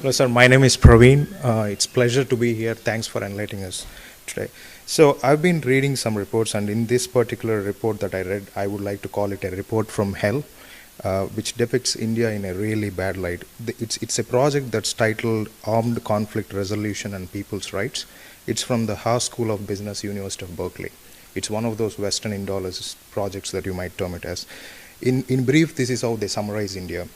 Hello, sir. My name is Praveen. It's pleasure to be here. Thanks for enlightening us today. So I've been reading some reports, and in this particular report that I read, I would like to call it a report from hell, which depicts India in a really bad light. It's a project that's titled Armed Conflict Resolution and People's Rights. It's from the Haas School of Business, University of Berkeley. It's one of those Western Indologist projects that you might term it as. In brief, this is how they summarize India.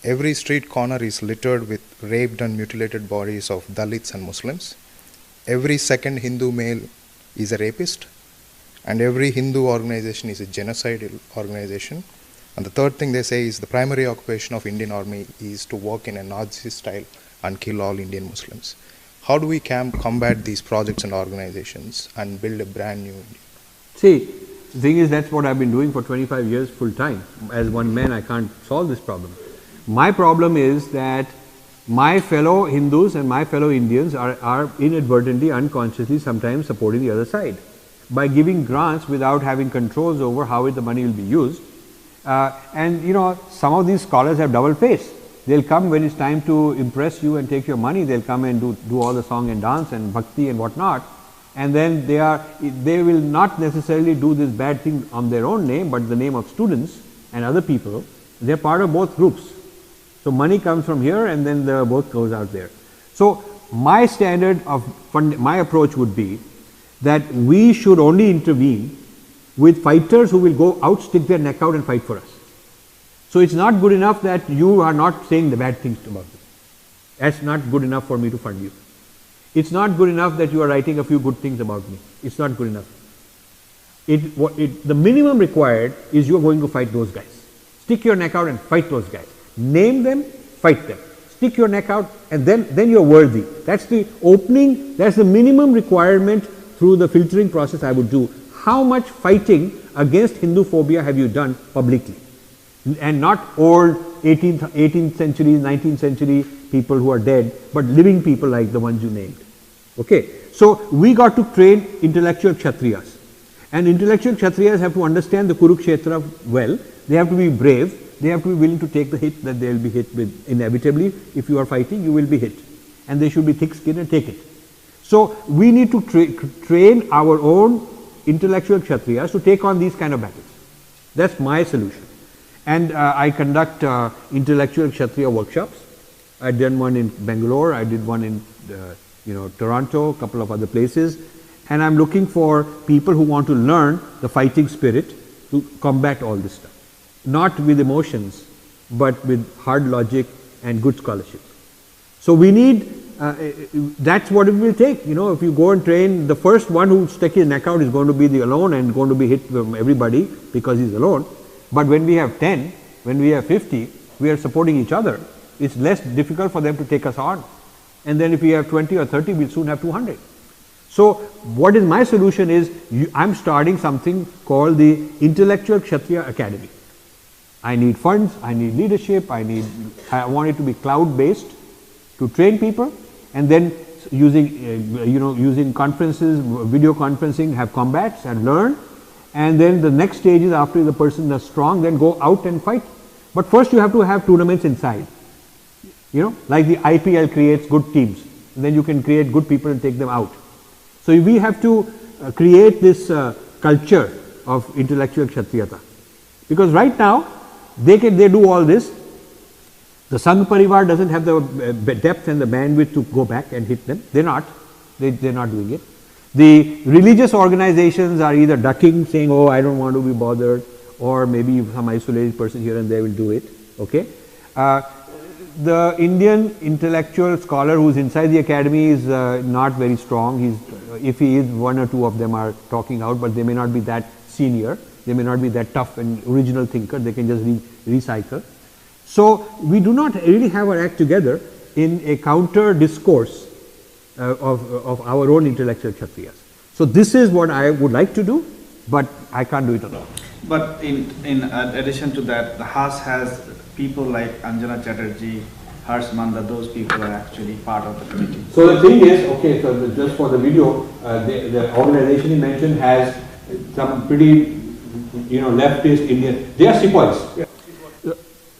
Every street corner is littered with raped and mutilated bodies of Dalits and Muslims. Every second Hindu male is a rapist. And every Hindu organization is a genocidal organization. And the third thing they say is the primary occupation of Indian army is to work in a Nazi style and kill all Indian Muslims. How do we combat these projects and organizations and build a brand new India? See, the thing is, that's what I've been doing for 25 years full time. As one man, I can't solve this problem. My problem is that my fellow Hindus and my fellow Indians are inadvertently, unconsciously sometimes supporting the other side by giving grants without having controls over how the money will be used. And you know, some of these scholars have double face. They'll come when it's time to impress you and take your money. They'll come and do all the song and dance and bhakti and whatnot. And then they will not necessarily do this bad thing on their own name, but the name of students and other people. They're part of both groups. So money comes from here and then the both goes out there. So my standard of my approach would be that we should only intervene with fighters who will go out, stick their neck out and fight for us. So it's not good enough that you are not saying the bad things about me. That's not good enough for me to fund you. It's not good enough that you are writing a few good things about me. It's not good enough. The minimum required is you are going to fight those guys. Stick your neck out and fight those guys. Name them, fight them. Stick your neck out and then you're worthy. That's the opening, that's the minimum requirement through the filtering process I would do. How much fighting against Hindu phobia have you done publicly? And not old 18th century, 19th century people who are dead, but living people like the ones you named. Okay, so we got to train intellectual Kshatriyas. And intellectual Kshatriyas have to understand the Kurukshetra well. They have to be brave. They have to be willing to take the hit that they will be hit with. Inevitably, if you are fighting, you will be hit. And they should be thick-skinned and take it. So we need to train our own intellectual Kshatriyas to take on these kind of battles. That's my solution. And I conduct intellectual Kshatriya workshops. I did one in Bangalore, I did one in Toronto, a couple of other places. And I'm looking for people who want to learn the fighting spirit to combat all this stuff. Not with emotions, but with hard logic and good scholarship. So we need, that's what it will take. You know, if you go and train, the first one who sticks his neck out is going to be the alone and going to be hit from everybody because he's alone. But when we have 10, when we have 50, we are supporting each other. It's less difficult for them to take us on. And then if we have 20 or 30, we'll soon have 200. So what is my solution is, I'm starting something called the Intellectual Kshatriya Academy. I need funds, I need leadership, I want it to be cloud-based to train people, and then using conferences, video conferencing, have combats and learn. And then the next stage is after the person is strong, then go out and fight. But first you have to have tournaments inside. You know, like the IPL creates good teams. And then you can create good people and take them out. So we have to create this culture of intellectual Kshatriyata. Because right now, they do all this. The Sangh Parivar doesn't have the depth and the bandwidth to go back and hit them. They're not doing it. The religious organizations are either ducking, saying, oh, I don't want to be bothered, or maybe some isolated person here and there will do it. Okay. The Indian intellectual scholar who's inside the academy is not very strong. If he is, one or two of them are talking out, but they may not be that senior. They may not be that tough and original thinker. They can just recycle. So we do not really have our act together in a counter discourse of our own intellectual Kshatriyas. So this is what I would like to do, but I can't do it alone. But in addition to that, the Haas has people like Anjana Chatterjee, Harsh Manda, those people are actually part of the committee. So the thing is, okay, so just for the video, the organization you mentioned has some pretty, leftist Indian, they are sepoys. Yeah.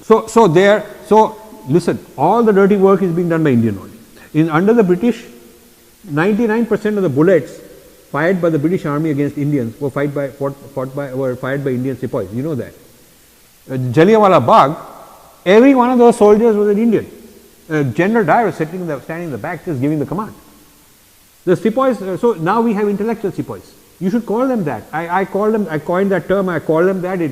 So listen, all the dirty work is being done by Indian only. Under the British, 99% of the bullets fired by the British Army against Indians were fired by Indian sepoys. You know that. Jallianwala Bagh, every one of those soldiers was an Indian. General Dyer was standing in the back just giving the command. The sepoys, so now we have intellectual sepoys. You should call them that. I coined that term, I call them that. They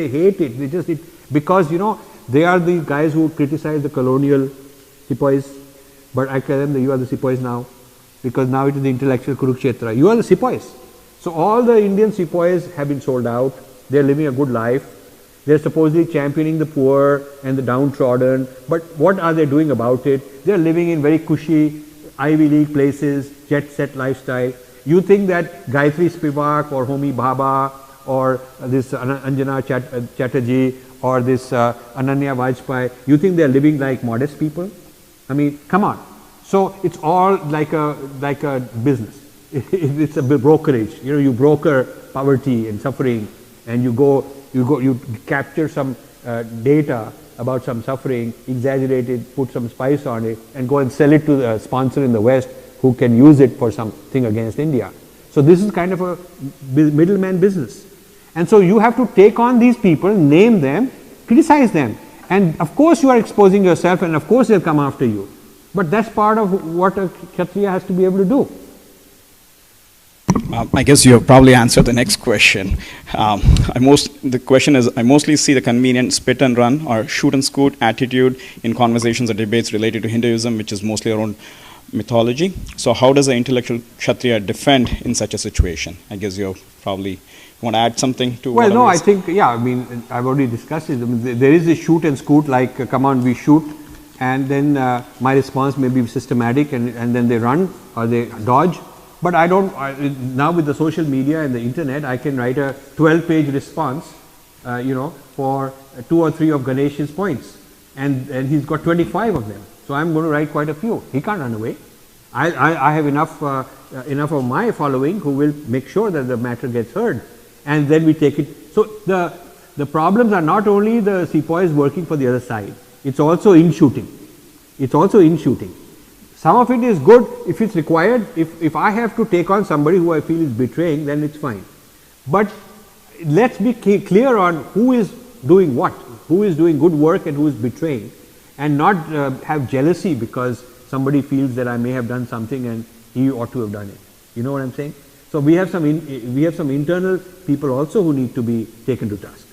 hate it. Because, you know, they are the guys who criticize the colonial sepoys. But I tell them that you are the sepoys now. Because now it is the intellectual Kurukshetra. You are the sepoys. So all the Indian sepoys have been sold out. They are living a good life. They are supposedly championing the poor and the downtrodden. But what are they doing about it? They are living in very cushy Ivy League places, jet set lifestyle. You think that Gayatri Spivak or Homi Bhabha or this Anjana Chatterjee or this Ananya Vajpayee, you think they are living like modest people? I mean, come on. So it's all like a business. It's a brokerage. You know, you broker poverty and suffering, and you capture some data about some suffering, exaggerate it, put some spice on it, and go and sell it to the sponsor in the West who can use it for something against India. So this is kind of a middleman business. And so you have to take on these people, name them, criticize them. And of course you are exposing yourself, and of course they'll come after you. But that's part of what a Kshatriya has to be able to do. I guess you have probably answered the next question. The question is, I mostly see the convenient spit and run or shoot and scoot attitude in conversations or debates related to Hinduism, which is mostly around mythology. So how does the intellectual Kshatriya defend in such a situation? I guess you probably want to add something to Well, no, I think, yeah, I mean, I've already discussed it. I mean, there is a shoot and scoot, like, come on, we shoot, and then my response may be systematic, and then they run or they dodge. But I don't, now with the social media and the internet, I can write a 12-page response, you know, for 2 or 3 of Ganesh's points. And he's got 25 of them. So I'm going to write quite a few. He can't run away. I have enough of my following who will make sure that the matter gets heard. And then we take it. So the problems are not only the sepoys working for the other side. It's also in shooting. It's also in shooting. Some of it is good if it's required. If I have to take on somebody who I feel is betraying, then it's fine. But let's be clear on who is doing what, who is doing good work and who is betraying, and not have jealousy because somebody feels that I may have done something and he ought to have done it. You know what I'm saying? So we have some internal people also who need to be taken to task.